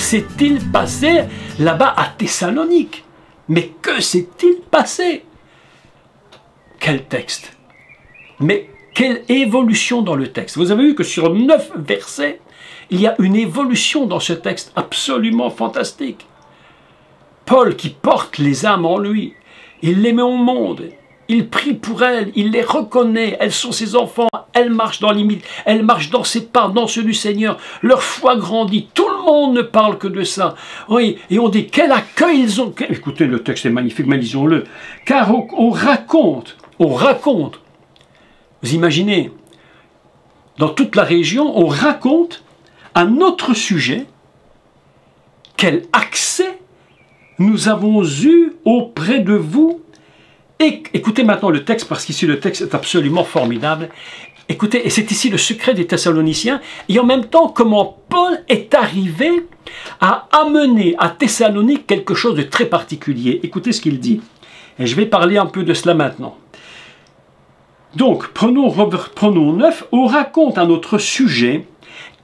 s'est-il passé là-bas à Thessalonique? Mais que s'est-il passé? Quel texte! Mais quelle évolution dans le texte! Vous avez vu que sur 9 versets, il y a une évolution dans ce texte absolument fantastique. Paul qui porte les âmes en lui, il les met au monde, il prie pour elles, il les reconnaît, elles sont ses enfants, elles marchent dans l'image, elles marchent dans ses pas, dans ceux du Seigneur, leur foi grandit, tout le monde ne parle que de ça. Oui, et on dit quel accueil ils ont. Écoutez, le texte est magnifique, mais lisons-le, car on raconte, vous imaginez, dans toute la région, on raconte à notre sujet quel accès nous avons eu auprès de vous. Et écoutez maintenant le texte, parce qu'ici le texte est absolument formidable. Écoutez, et c'est ici le secret des Thessaloniciens, et en même temps comment Paul est arrivé à amener à Thessalonique quelque chose de très particulier. Écoutez ce qu'il dit, et je vais parler un peu de cela maintenant. Donc, prenons 9, on raconte à notre sujet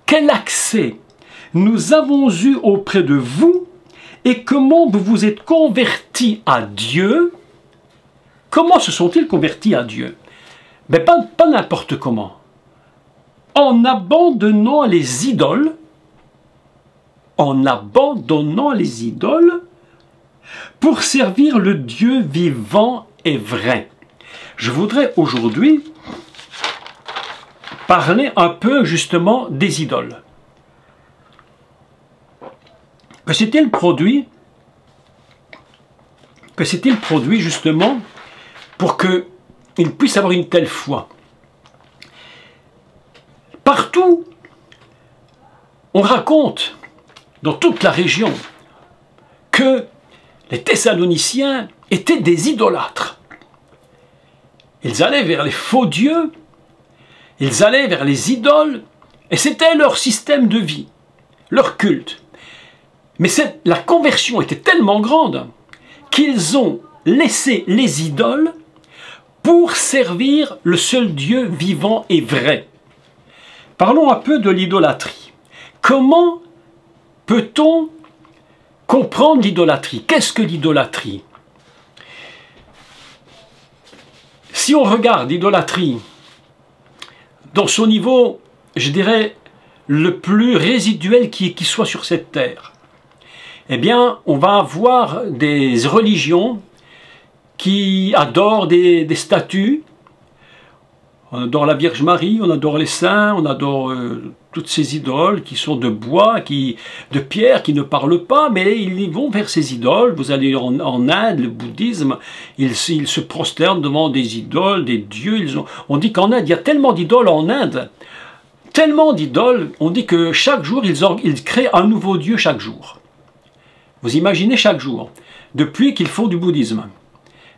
quel accès nous avons eu auprès de vous et comment vous vous êtes convertis à Dieu. Comment se sont-ils convertis à Dieu? Mais pas n'importe comment. En abandonnant les idoles, pour servir le Dieu vivant et vrai. Je voudrais aujourd'hui parler un peu justement des idoles. Que s'est-il produit justement pour qu'ils puissent avoir une telle foi? Partout, on raconte, dans toute la région, que les Thessaloniciens étaient des idolâtres. Ils allaient vers les faux dieux, ils allaient vers les idoles, et c'était leur système de vie, leur culte. Mais la conversion était tellement grande qu'ils ont laissé les idoles pour servir le seul Dieu vivant et vrai. Parlons un peu de l'idolâtrie. Comment peut-on comprendre l'idolâtrie? Qu'est-ce que l'idolâtrie? Si on regarde l'idolâtrie dans son niveau, je dirais, le plus résiduel qui soit sur cette terre, eh bien, on va avoir des religions qui adorent des statues. On adore la Vierge Marie, on adore les saints, on adore toutes ces idoles qui sont de bois, de pierre, qui ne parlent pas, mais ils vont vers ces idoles. Vous allez en Inde, le bouddhisme, ils se prosternent devant des idoles, des dieux. On dit qu'en Inde, il y a tellement d'idoles en Inde, tellement d'idoles, on dit que chaque jour, ils créent un nouveau dieu chaque jour. Vous imaginez chaque jour, depuis qu'ils font du bouddhisme,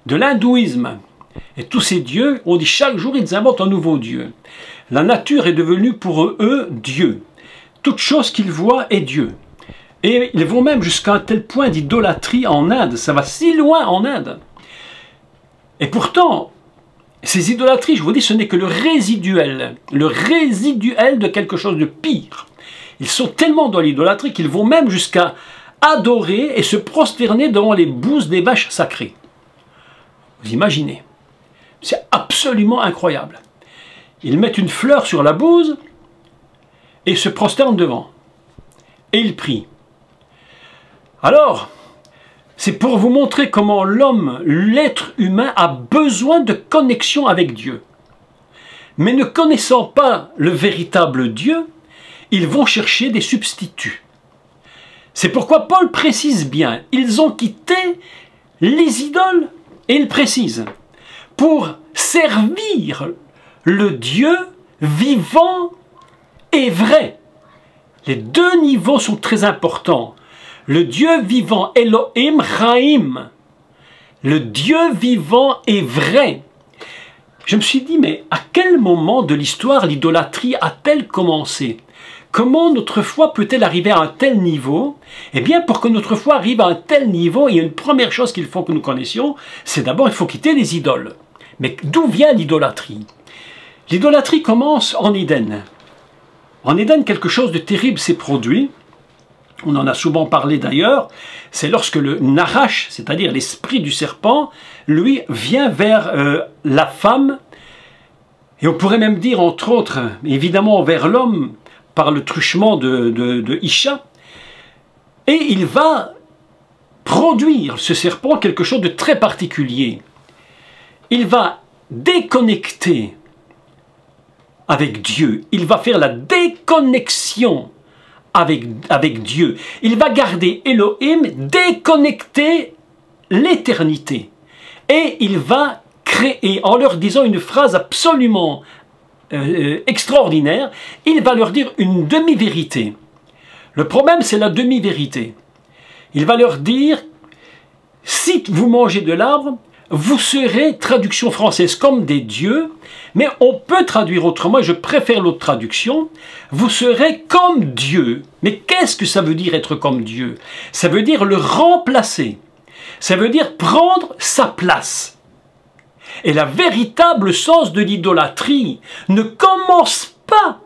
de l'hindouisme, et tous ces dieux, on dit chaque jour, ils inventent un nouveau dieu. La nature est devenue pour eux Dieu. Toute chose qu'ils voient est Dieu. Et ils vont même jusqu'à un tel point d'idolâtrie en Inde. Ça va si loin en Inde. Et pourtant, ces idolâtries, je vous dis, ce n'est que le résiduel de quelque chose de pire. Ils sont tellement dans l'idolâtrie qu'ils vont même jusqu'à adorer et se prosterner devant les bouses des vaches sacrées. Vous imaginez? C'est absolument incroyable. Ils mettent une fleur sur la bouse et se prosternent devant. Et ils prient. Alors, c'est pour vous montrer comment l'homme, l'être humain, a besoin de connexion avec Dieu. Mais ne connaissant pas le véritable Dieu, ils vont chercher des substituts. C'est pourquoi Paul précise bien, ils ont quitté les idoles, et il précise, pour servir le Dieu vivant et vrai. Les deux niveaux sont très importants. Le Dieu vivant, Elohim Chaim, le Dieu vivant et vrai. Je me suis dit, mais à quel moment de l'histoire l'idolâtrie a-t-elle commencé? Comment notre foi peut-elle arriver à un tel niveau? Eh bien, pour que notre foi arrive à un tel niveau, il y a une première chose qu'il faut que nous connaissions, c'est d'abord, il faut quitter les idoles. Mais d'où vient l'idolâtrie? L'idolâtrie commence en Éden. En Éden, quelque chose de terrible s'est produit. on en a souvent parlé d'ailleurs, c'est lorsque le Narash, c'est-à-dire l'esprit du serpent, lui vient vers la femme, et on pourrait même dire entre autres, évidemment vers l'homme, par le truchement de Isha, et il va produire, ce serpent, quelque chose de très particulier. Il va déconnecter avec Dieu, il va faire la déconnexion avec Dieu. Il va garder Elohim, déconnecter l'éternité. Et il va créer, en leur disant une phrase absolument extraordinaire, il va leur dire une demi-vérité. Le problème, c'est la demi-vérité. Il va leur dire, si vous mangez de l'arbre, vous serez, traduction française, comme des dieux, mais on peut traduire autrement, et je préfère l'autre traduction, vous serez comme Dieu. Mais qu'est-ce que ça veut dire être comme Dieu? Ça veut dire le remplacer. Ça veut dire prendre sa place. Et la véritable sens de l'idolâtrie ne commence pas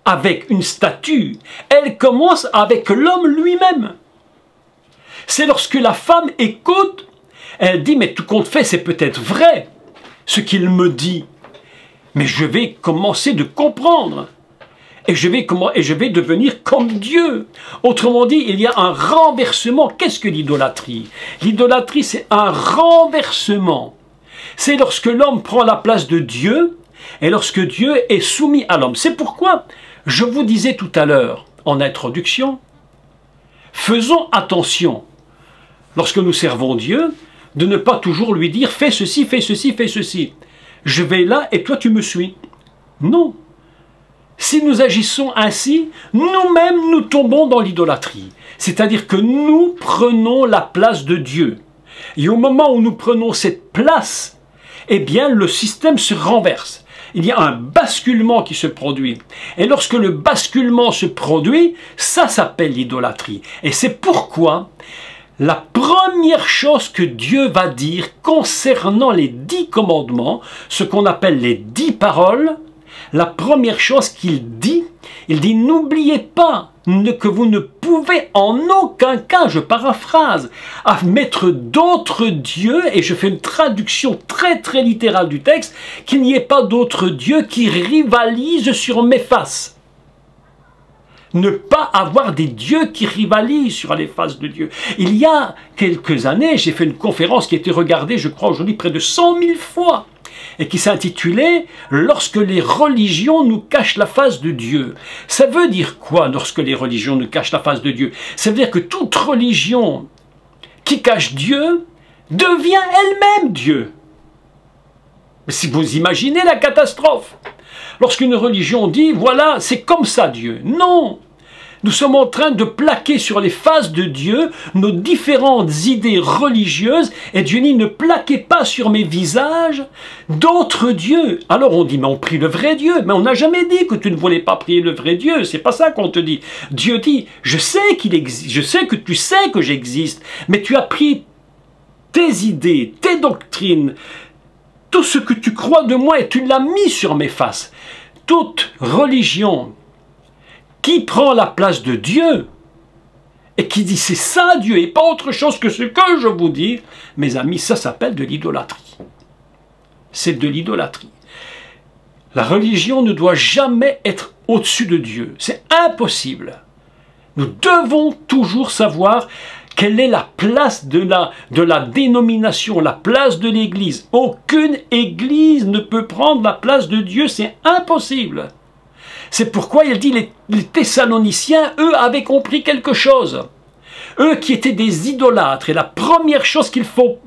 avec une statue, elle commence avec l'homme lui-même. C'est lorsque la femme écoute, elle dit, mais tout compte fait, c'est peut-être vrai, ce qu'il me dit. Mais je vais commencer de comprendre. Et je vais devenir comme Dieu. Autrement dit, il y a un renversement. Qu'est-ce que l'idolâtrie? L'idolâtrie, c'est un renversement. C'est lorsque l'homme prend la place de Dieu, et lorsque Dieu est soumis à l'homme. C'est pourquoi, je vous disais tout à l'heure, en introduction, faisons attention, lorsque nous servons Dieu, de ne pas toujours lui dire « fais ceci, fais ceci, fais ceci ». Je vais là et toi tu me suis. Non. Si nous agissons ainsi, nous-mêmes nous tombons dans l'idolâtrie. C'est-à-dire que nous prenons la place de Dieu. Et au moment où nous prenons cette place, eh bien le système se renverse. Il y a un basculement qui se produit. Et lorsque le basculement se produit, ça s'appelle l'idolâtrie. Et c'est pourquoi la première chose que Dieu va dire concernant les 10 commandements, ce qu'on appelle les 10 paroles, la première chose qu'il dit, il dit « N'oubliez pas que vous ne pouvez en aucun cas, je paraphrase, à mettre d'autres dieux, et je fais une traduction très très littérale du texte, qu'il n'y ait pas d'autres dieux qui rivalisent sur mes faces. » Ne pas avoir des dieux qui rivalisent sur les faces de Dieu. Il y a quelques années, j'ai fait une conférence qui a été regardée, je crois aujourd'hui, près de 100 000 fois, et qui s'intitulait « Lorsque les religions nous cachent la face de Dieu ». Ça veut dire quoi, lorsque les religions nous cachent la face de Dieu? Ça veut dire que toute religion qui cache Dieu devient elle-même Dieu. Mais si vous imaginez la catastrophe, lorsqu'une religion dit « Voilà, c'est comme ça Dieu ». Non! Nous sommes en train de plaquer sur les faces de Dieu nos différentes idées religieuses, et Dieu dit, ne plaquez pas sur mes visages d'autres dieux. Alors on dit, mais on prie le vrai Dieu. Mais on n'a jamais dit que tu ne voulais pas prier le vrai Dieu. C'est pas ça qu'on te dit. Dieu dit, je sais qu'il existe, je sais que tu sais que j'existe, mais tu as pris tes idées, tes doctrines, tout ce que tu crois de moi, et tu l'as mis sur mes faces. Toute religion qui prend la place de Dieu et qui dit c'est ça Dieu et pas autre chose que ce que je vous dis, mes amis, ça s'appelle de l'idolâtrie. C'est de l'idolâtrie. La religion ne doit jamais être au-dessus de Dieu. C'est impossible. Nous devons toujours savoir quelle est la place de la dénomination, la place de l'Église. Aucune Église ne peut prendre la place de Dieu, c'est impossible. C'est pourquoi il dit les Thessaloniciens, eux, avaient compris quelque chose. Eux qui étaient des idolâtres. Et la première chose qu'il faut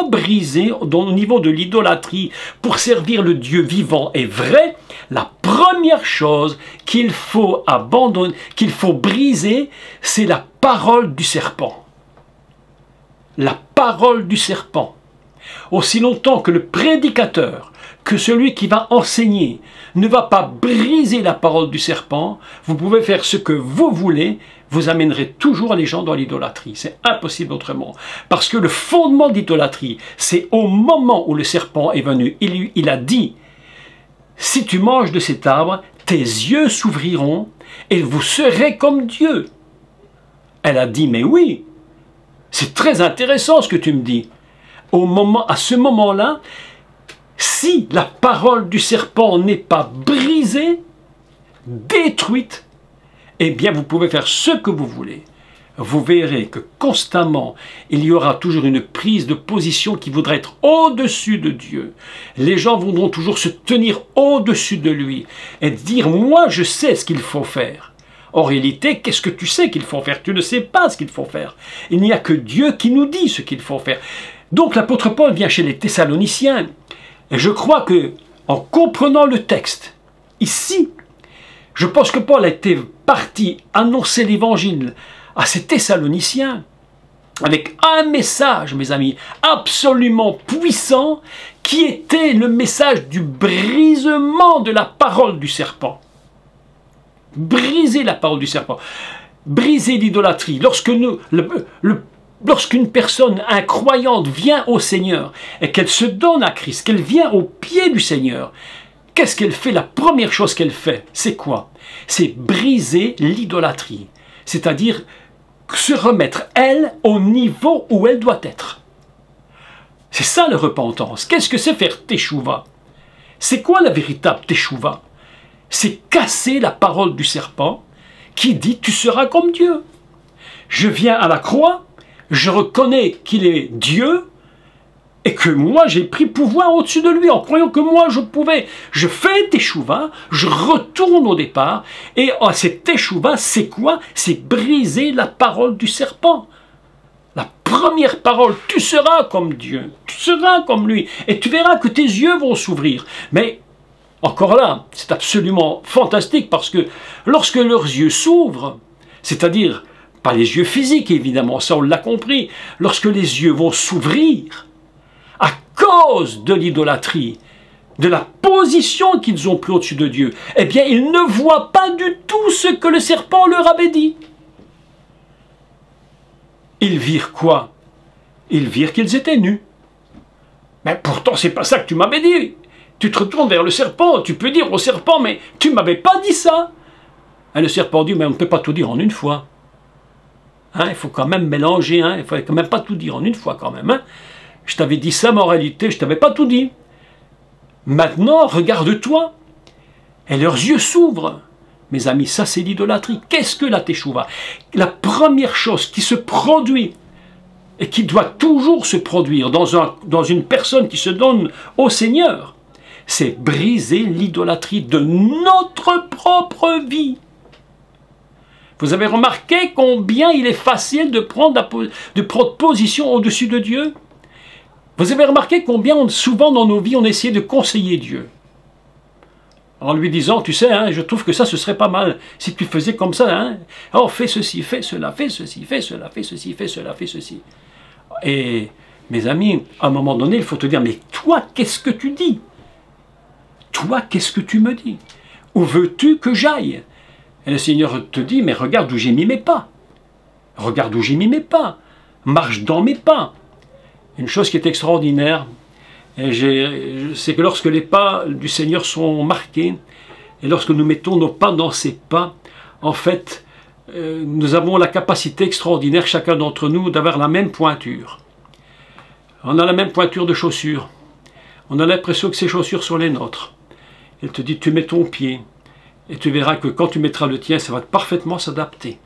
briser au niveau de l'idolâtrie pour servir le Dieu vivant et vrai, la première chose qu'il faut abandonner, qu'il faut briser, c'est la parole du serpent. La parole du serpent. Aussi longtemps que le prédicateur, que celui qui va enseigner, ne va pas briser la parole du serpent, vous pouvez faire ce que vous voulez, vous amènerez toujours les gens dans l'idolâtrie. C'est impossible autrement. Parce que le fondement de l'idolâtrie, c'est au moment où le serpent est venu, il a dit, si tu manges de cet arbre, tes yeux s'ouvriront et vous serez comme Dieu. Elle a dit, mais oui, c'est très intéressant ce que tu me dis. À ce moment-là, si la parole du serpent n'est pas brisée, détruite, eh bien vous pouvez faire ce que vous voulez. Vous verrez que constamment, il y aura toujours une prise de position qui voudra être au-dessus de Dieu. Les gens voudront toujours se tenir au-dessus de lui et dire « moi je sais ce qu'il faut faire ». En réalité, qu'est-ce que tu sais qu'il faut faire? Tu ne sais pas ce qu'il faut faire. Il n'y a que Dieu qui nous dit ce qu'il faut faire. Donc l'apôtre Paul vient chez les Thessaloniciens. Et je crois que, en comprenant le texte, ici, je pense que Paul a été parti annoncer l'évangile à ces Thessaloniciens avec un message, mes amis, absolument puissant, qui était le message du brisement de la parole du serpent. Briser la parole du serpent, briser l'idolâtrie. Lorsqu'une personne incroyante vient au Seigneur et qu'elle se donne à Christ, qu'elle vient au pied du Seigneur, qu'est-ce qu'elle fait? La première chose qu'elle fait, c'est quoi? C'est briser l'idolâtrie, c'est-à-dire se remettre, elle, au niveau où elle doit être. C'est ça la repentance. Qu'est-ce que c'est faire teshuva? C'est quoi la véritable teshuva? C'est casser la parole du serpent qui dit « tu seras comme Dieu ». Je viens à la croix, je reconnais qu'il est Dieu et que moi j'ai pris pouvoir au-dessus de lui en croyant que moi je pouvais. Je fais teshuva, je retourne au départ et cette teshuva c'est quoi? C'est briser la parole du serpent. La première parole, tu seras comme Dieu, tu seras comme lui et tu verras que tes yeux vont s'ouvrir. Mais encore là, c'est absolument fantastique parce que lorsque leurs yeux s'ouvrent, c'est-à-dire, pas les yeux physiques évidemment, ça on l'a compris, lorsque les yeux vont s'ouvrir, à cause de l'idolâtrie, de la position qu'ils ont pris au-dessus de Dieu, eh bien ils ne voient pas du tout ce que le serpent leur avait dit. Ils virent quoi? Ils virent qu'ils étaient nus. Mais pourtant c'est pas ça que tu m'avais dit. Tu te retournes vers le serpent, tu peux dire au serpent, mais tu ne m'avais pas dit ça. Et le serpent dit, mais on ne peut pas tout dire en une fois. Hein, il faut quand même mélanger, hein, il ne faut quand même pas tout dire en une fois quand même. Hein. Je t'avais dit ça, mais en réalité, je ne t'avais pas tout dit. Maintenant, regarde-toi. Et leurs yeux s'ouvrent. Mes amis, ça c'est l'idolâtrie. Qu'est-ce que la teshuva? La première chose qui se produit et qui doit toujours se produire dans une personne qui se donne au Seigneur, c'est briser l'idolâtrie de notre propre vie. Vous avez remarqué combien il est facile de prendre position au-dessus de Dieu? Vous avez remarqué combien souvent dans nos vies on essaie de conseiller Dieu? En lui disant, tu sais, hein, je trouve que ça, ce serait pas mal si tu faisais comme ça. Hein. Oh, fais ceci, fais cela, fais ceci, fais cela, fais ceci, fais cela, fais ceci. Et mes amis, à un moment donné, il faut te dire, mais toi, qu'est-ce que tu dis? Toi, qu'est-ce que tu me dis? Où veux-tu que j'aille? Et le Seigneur te dit, mais regarde où j'ai mis mes pas. Regarde où j'ai mis mes pas. Marche dans mes pas. Une chose qui est extraordinaire, c'est que lorsque les pas du Seigneur sont marqués, et lorsque nous mettons nos pas dans ces pas, en fait, nous avons la capacité extraordinaire, chacun d'entre nous, d'avoir la même pointure. On a la même pointure de chaussures. On a l'impression que ces chaussures sont les nôtres. Il te dit, tu mets ton pied, et tu verras que quand tu mettras le tien, ça va parfaitement s'adapter.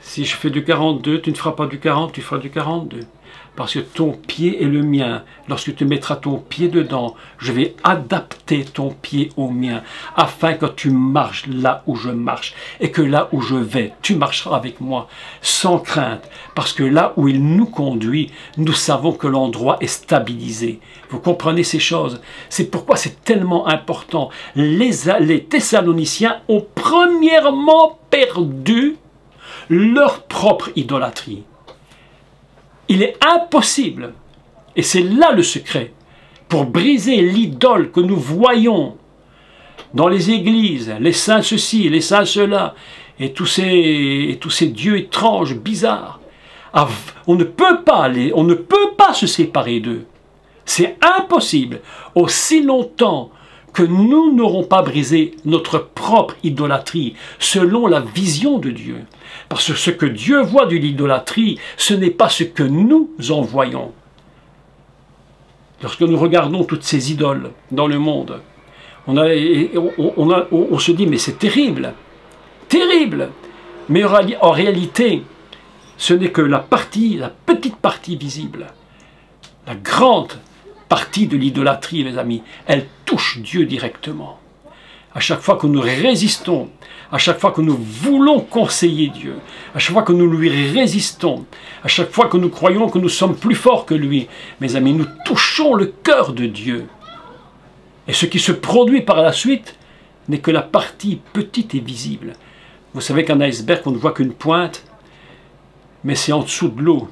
Si je fais du 42, tu ne feras pas du 40, tu feras du 42. Parce que ton pied est le mien. Lorsque tu mettras ton pied dedans, je vais adapter ton pied au mien, afin que tu marches là où je marche, et que là où je vais, tu marcheras avec moi, sans crainte. Parce que là où il nous conduit, nous savons que l'endroit est stabilisé. Vous comprenez ces choses? C'est pourquoi c'est tellement important. Les Thessaloniciens ont premièrement perdu leur propre idolâtrie. Il est impossible, et c'est là le secret, pour briser l'idole que nous voyons dans les églises, les saints ceci, les saints cela, et tous ces dieux étranges, bizarres. On ne peut pas se séparer d'eux. C'est impossible. Aussi longtemps que nous n'aurons pas brisé notre propre idolâtrie selon la vision de Dieu. Parce que ce que Dieu voit de l'idolâtrie, ce n'est pas ce que nous en voyons. Lorsque nous regardons toutes ces idoles dans le monde, on se dit, mais c'est terrible, terrible. Mais en réalité, ce n'est que la petite partie visible. La grande partie de l'idolâtrie, mes amis, elle touche Dieu directement. À chaque fois que nous résistons, à chaque fois que nous voulons conseiller Dieu, à chaque fois que nous lui résistons, à chaque fois que nous croyons que nous sommes plus forts que lui, mes amis, nous touchons le cœur de Dieu. Et ce qui se produit par la suite n'est que la partie petite et visible. Vous savez qu'un iceberg, on ne voit qu'une pointe, mais c'est en dessous de l'eau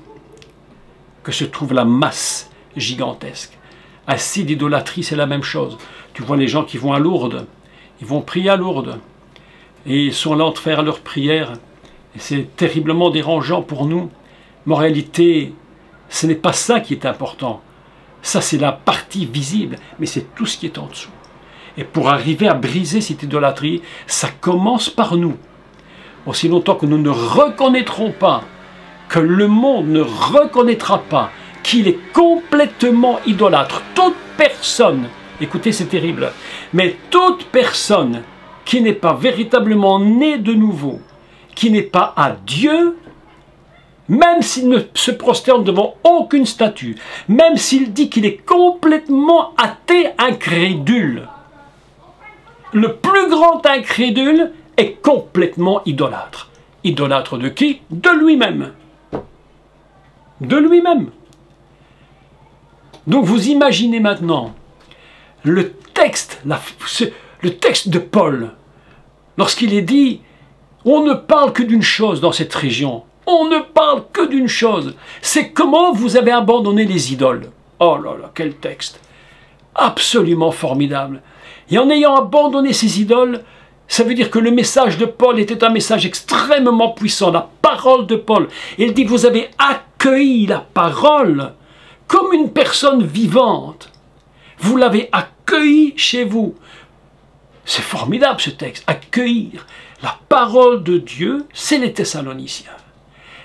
que se trouve la masse gigantesque. Ainsi, l'idolâtrie, c'est la même chose. Tu vois les gens qui vont à Lourdes, ils vont prier à Lourdes, et ils sont là en train de faire leur prière, et c'est terriblement dérangeant pour nous. Mais en réalité, ce n'est pas ça qui est important. Ça, c'est la partie visible, mais c'est tout ce qui est en dessous. Et pour arriver à briser cette idolâtrie, ça commence par nous. Aussi longtemps que nous ne reconnaîtrons pas, que le monde ne reconnaîtra pas qu'il est complètement idolâtre. Toute personne, écoutez, c'est terrible, mais toute personne qui n'est pas véritablement née de nouveau, qui n'est pas à Dieu, même s'il ne se prosterne devant aucune statue, même s'il dit qu'il est complètement athée, incrédule, le plus grand incrédule est complètement idolâtre. Idolâtre de qui? De lui-même. De lui-même. Donc vous imaginez maintenant le texte de Paul, lorsqu'il est dit « On ne parle que d'une chose dans cette région, on ne parle que d'une chose, c'est comment vous avez abandonné les idoles. » Oh là là, quel texte! Absolument formidable. Et en ayant abandonné ces idoles, ça veut dire que le message de Paul était un message extrêmement puissant, la parole de Paul. Et il dit que vous avez accueilli la parole comme une personne vivante. Vous l'avez accueilli chez vous. C'est formidable ce texte, accueillir la parole de Dieu, c'est les Thessaloniciens.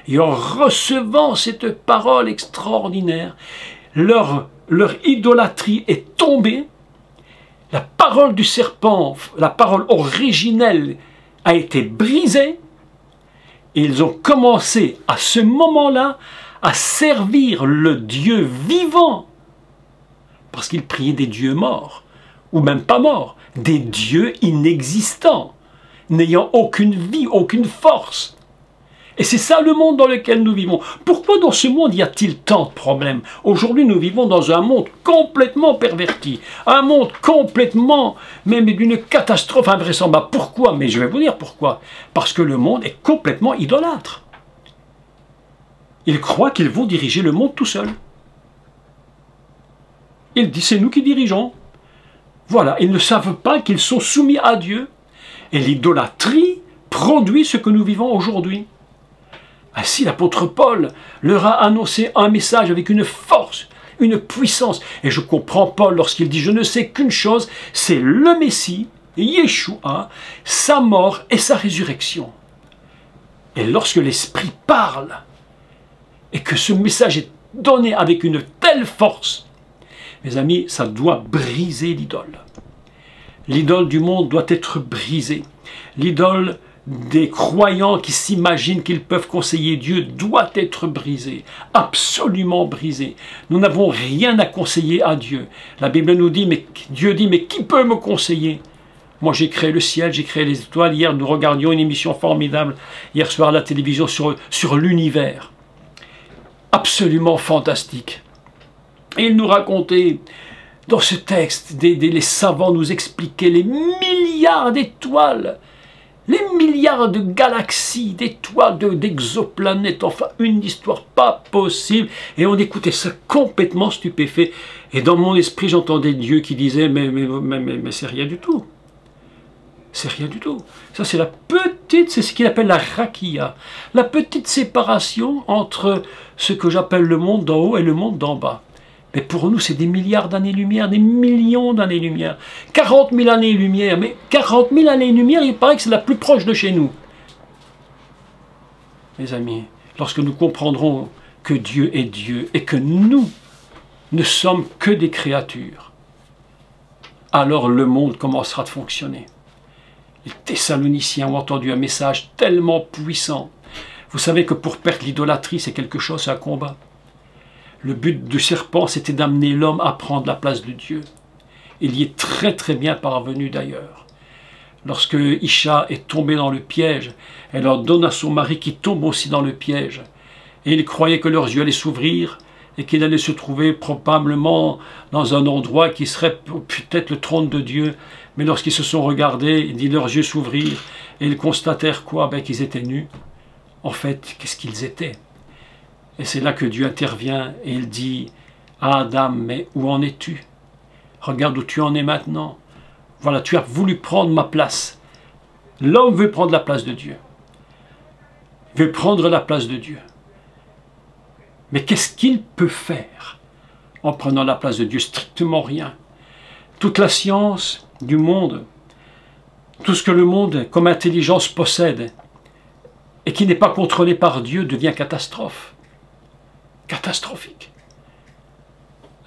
Et en recevant cette parole extraordinaire, leur idolâtrie est tombée. La parole du serpent, la parole originelle a été brisée. Et ils ont commencé à ce moment-là à servir le Dieu vivant. Parce qu'ils priaient des dieux morts, ou même pas morts, des dieux inexistants, n'ayant aucune vie, aucune force. Et c'est ça le monde dans lequel nous vivons. Pourquoi dans ce monde y a-t-il tant de problèmes? Aujourd'hui, nous vivons dans un monde complètement perverti, un monde complètement, même d'une catastrophe invraisemblable. Pourquoi? Mais je vais vous dire pourquoi. Parce que le monde est complètement idolâtre. Ils croient qu'ils vont diriger le monde tout seuls. Ils disent, c'est nous qui dirigeons. Voilà, ils ne savent pas qu'ils sont soumis à Dieu. Et l'idolâtrie produit ce que nous vivons aujourd'hui. Ainsi, l'apôtre Paul leur a annoncé un message avec une force, une puissance. Et je comprends Paul lorsqu'il dit, je ne sais qu'une chose, c'est le Messie, Yeshua, sa mort et sa résurrection. Et lorsque l'Esprit parle, et que ce message est donné avec une telle force, mes amis, ça doit briser l'idole. L'idole du monde doit être brisée. L'idole des croyants qui s'imaginent qu'ils peuvent conseiller Dieu doit être brisée, absolument brisée. Nous n'avons rien à conseiller à Dieu. La Bible nous dit, mais Dieu dit, mais qui peut me conseiller? Moi j'ai créé le ciel, j'ai créé les étoiles. Hier nous regardions une émission formidable, hier soir à la télévision sur l'univers. Absolument fantastique. Et il nous racontait, dans ce texte, les savants nous expliquaient les milliards d'étoiles, les milliards de galaxies, d'étoiles, d'exoplanètes, enfin une histoire pas possible. Et on écoutait ça complètement stupéfait. Et dans mon esprit, j'entendais Dieu qui disait, mais c'est rien du tout. C'est rien du tout. Ça, c'est la petite, c'est ce qu'il appelle la rakia, la petite séparation entre ce que j'appelle le monde d'en haut et le monde d'en bas. Mais pour nous, c'est des milliards d'années-lumière, des millions d'années-lumière. 40 000 années-lumière, mais 40 000 années-lumière, il paraît que c'est la plus proche de chez nous. Mes amis, lorsque nous comprendrons que Dieu est Dieu et que nous ne sommes que des créatures, alors le monde commencera de fonctionner. Les Thessaloniciens ont entendu un message tellement puissant. Vous savez que pour perdre l'idolâtrie, c'est quelque chose, c'est un combat. Le but du serpent, c'était d'amener l'homme à prendre la place de Dieu. Il y est très très bien parvenu d'ailleurs. Lorsque Isha est tombée dans le piège, elle ordonne à son mari qui tombe aussi dans le piège. Et ils croyaient que leurs yeux allaient s'ouvrir et qu'ils allaient se trouver probablement dans un endroit qui serait peut-être le trône de Dieu. Mais lorsqu'ils se sont regardés, il dit leurs yeux s'ouvrirent et ils constatèrent quoi? Ben, qu'ils étaient nus. En fait, qu'est-ce qu'ils étaient? Et c'est là que Dieu intervient et il dit à Adam, mais où en es-tu? Regarde où tu en es maintenant. Voilà, tu as voulu prendre ma place. L'homme veut prendre la place de Dieu. Il veut prendre la place de Dieu. Mais qu'est-ce qu'il peut faire en prenant la place de Dieu? Strictement rien. Toute la science du monde, tout ce que le monde comme intelligence possède et qui n'est pas contrôlé par Dieu devient catastrophe. Catastrophique.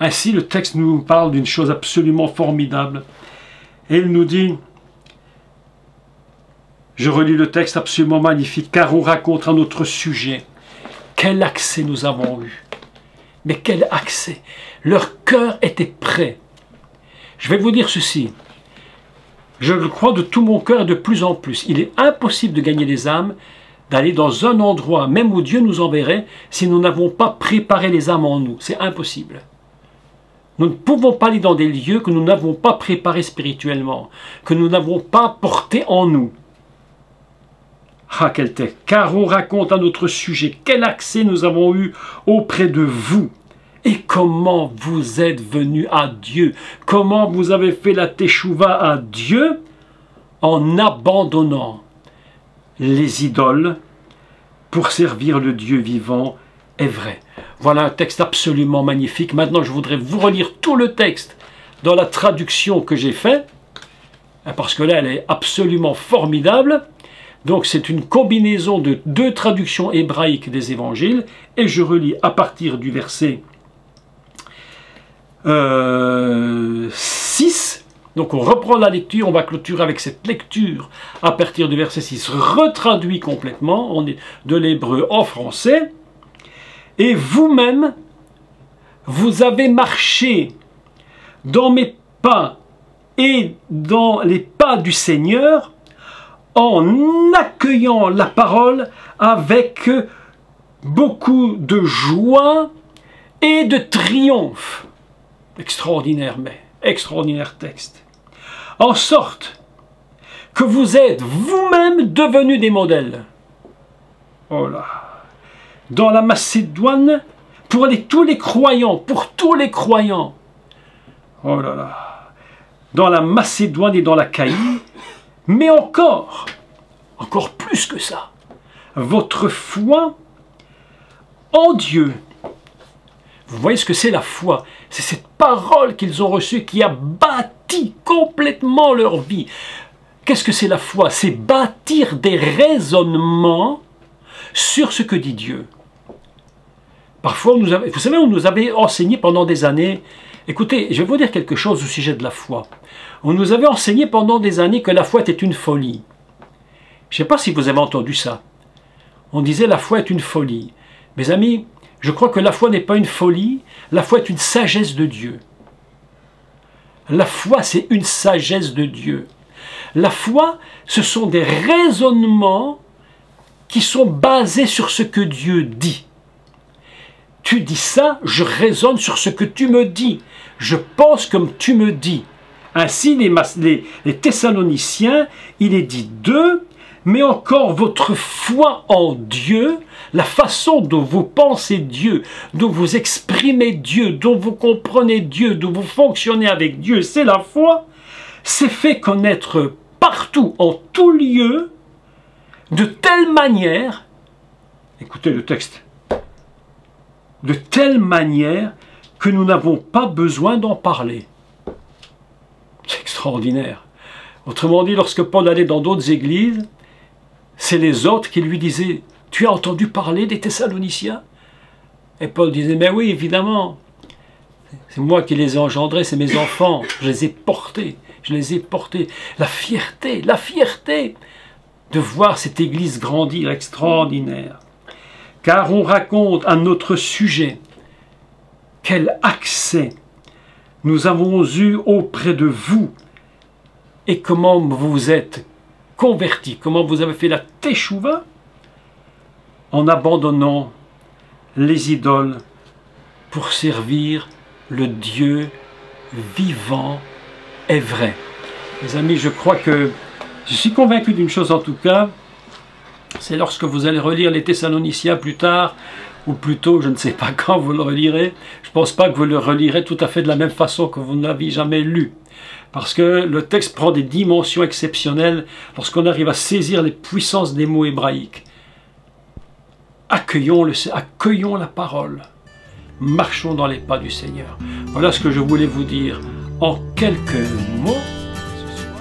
Ainsi, le texte nous parle d'une chose absolument formidable. Et il nous dit, je relis le texte absolument magnifique, car on raconte à notre sujet quel accès nous avons eu. Mais quel accès! Leur cœur était prêt. Je vais vous dire ceci. Je le crois de tout mon cœur et de plus en plus. Il est impossible de gagner les âmes, d'aller dans un endroit, même où Dieu nous enverrait, si nous n'avons pas préparé les âmes en nous. C'est impossible. Nous ne pouvons pas aller dans des lieux que nous n'avons pas préparés spirituellement, que nous n'avons pas portés en nous. Ah, quel texte! Car on raconte à notre sujet quel accès nous avons eu auprès de vous et comment vous êtes venus à Dieu, comment vous avez fait la teshuva à Dieu en abandonnant les idoles pour servir le Dieu vivant et vrai. Voilà un texte absolument magnifique. Maintenant, je voudrais vous relire tout le texte dans la traduction que j'ai faite, parce que là, elle est absolument formidable. Donc, c'est une combinaison de deux traductions hébraïques des évangiles, et je relis à partir du verset 6. Donc, on reprend la lecture, on va clôturer avec cette lecture à partir du verset 6, retraduit complètement, on est de l'hébreu en français. Et vous-même, vous avez marché dans mes pas et dans les pas du Seigneur en accueillant la parole avec beaucoup de joie et de triomphe. Extraordinaire, mais extraordinaire texte. En sorte que vous êtes vous-même devenus des modèles. Oh là! Dans la Macédoine, pour tous les croyants, pour tous les croyants. Oh là là! Dans la Macédoine et dans la Caïe, mais encore plus que ça, votre foi en Dieu. Vous voyez ce que c'est la foi? C'est cette parole qu'ils ont reçue qui a bâti complètement leur vie. Qu'est-ce que c'est la foi? C'est bâtir des raisonnements sur ce que dit Dieu. Parfois, vous savez, on nous avait enseigné pendant des années. Écoutez, je vais vous dire quelque chose au sujet de la foi. On nous avait enseigné pendant des années que la foi était une folie. Je ne sais pas si vous avez entendu ça. On disait la foi est une folie. Mes amis, je crois que la foi n'est pas une folie, la foi est une sagesse de Dieu. La foi, c'est une sagesse de Dieu. La foi, ce sont des raisonnements qui sont basés sur ce que Dieu dit. Tu dis ça, je raisonne sur ce que tu me dis. Je pense comme tu me dis. Ainsi, les Thessaloniciens, il est dit d'eux, mais encore votre foi en Dieu, la façon dont vous pensez Dieu, dont vous exprimez Dieu, dont vous comprenez Dieu, dont vous fonctionnez avec Dieu, c'est la foi, c'est fait connaître partout, en tout lieu, de telle manière, écoutez le texte, de telle manière que nous n'avons pas besoin d'en parler. C'est extraordinaire. Autrement dit, lorsque Paul allait dans d'autres églises, c'est les autres qui lui disaient « Tu as entendu parler des Thessaloniciens ?» Et Paul disait « Mais oui, évidemment, c'est moi qui les ai engendrés, c'est mes enfants, je les ai portés, je les ai portés. » La fierté de voir cette église grandir, extraordinaire. Car on raconte à notre sujet quel accès nous avons eu auprès de vous et comment vous vous êtes convertis, comment vous avez fait la teshuva en abandonnant les idoles pour servir le Dieu vivant et vrai. Mes amis, je crois que je suis convaincu d'une chose en tout cas, c'est lorsque vous allez relire les Thessaloniciens plus tard, ou plutôt, je ne sais pas quand vous le relirez, je ne pense pas que vous le relirez tout à fait de la même façon que vous ne l'avez jamais lu. Parce que le texte prend des dimensions exceptionnelles lorsqu'on arrive à saisir les puissances des mots hébraïques. Accueillons la parole. Marchons dans les pas du Seigneur. Voilà ce que je voulais vous dire en quelques mots. Ce soir.